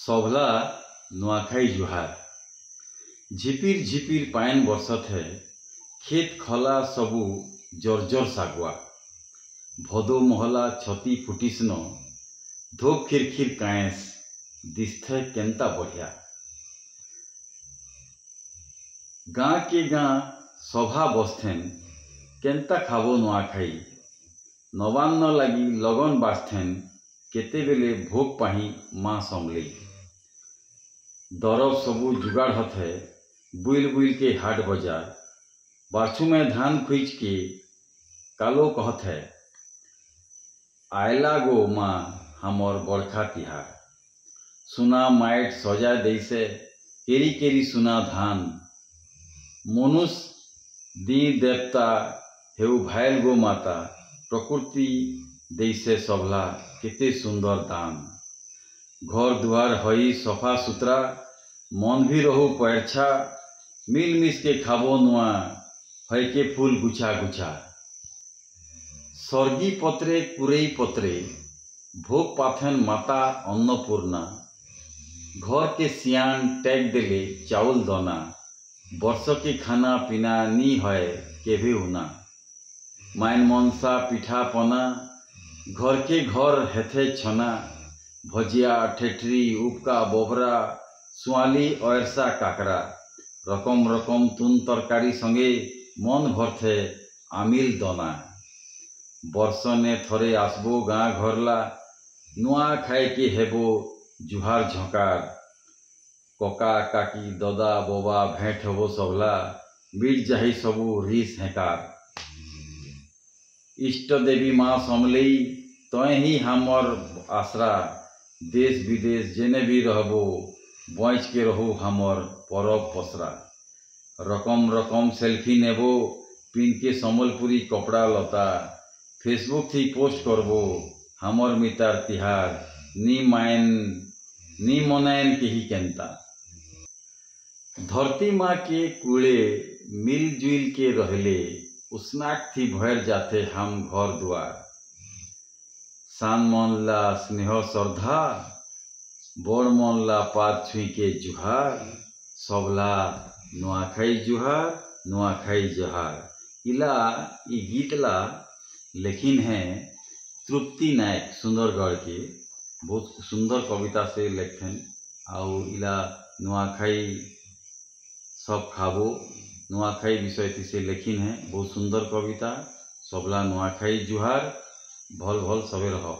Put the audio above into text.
सबला नुआखाई जुहार। झिपिर झिपिर पायन बरसत है, खेत खला सबू जर्जर सागुआ। भदो महला छती फुटिसन, धोप खिरखिर काएस दिस्थे केंता बढ़िया। गाँ के गाँ सभा बसथेन, केंता खाबो नुआखाई। नवान्न लगी लगन बासथेन, केते बेले भोग पाही माँ समले। दरब सबू जुगाड़ हथे, बुल बुल के हाट बाजार। बाछू में धान खुज के कालो कहत है, आयला गो माँ हमर बरखा तिहार। सुना माइट सजा देसे, केरी केरी सुना धान। मनुष्य दी देवता हेउ भाईल गो माता, प्रकृति देसे सबला केते सुंदर दान। घर दुआर हई सफा सुतरा, मन भी रहू पैरछा। मिल मिस के खाबो नुआ, हई के फूल गुछा गुछा। सर्गी पत्रे कुरई पत्रे, भोग पाथेन माता अन्नपूर्णा। घर के सियान टैग देले चाउल दाना, वर्ष के खाना पीना नी है केभे हुना। माइन मनसा पिठा पना, घर के घर हेथे छना। भजिया ठेठरी उपका बोबरा, सुआली अयरसा काकरा। रकम रकम तुन तरकारी संगे मन भरथे आमिल दना। बर्षने थरे आसबो गाँ घरला, नुआ खाए के हेबो जुहार झकार। कका काकी ददा बोबा भेंट हेबो सबला, मिल जाही सबू रीस हेकार। इष्ट देवी माँ समलई, तय ही हमर आसरा। देश विदेश जेने भी रहबो, बच के रहू हमर परब पसरा। रकम रकम सेल्फी नेबो, पिन के संबलपुरी कपड़ा लता। फेसबुक थी पोस्ट करबो हमर मितार तिहार। नी मनायन के ही केंता। धरती माँ के कूड़े मिलजुल के रहले, उस्नाक थी भर जाते हम घर द्वार। सान मन ला स्नेह श्रद्धा, बड़ मन ला पात छुई के जुहार। सबला नुआखाई जुहार, नुआखाई जुहार। इला ई गीत ला लेखिन है तृप्ति नायक सुंदरगढ़ के। बहुत सुंदर कविता से लेखन। आउ इला नुआखाई सब खाबो, नुआखाई विषय से लेखिन है। बहुत सुंदर कविता। सबला नुआखाई जुहार। भल भल सबे रहो।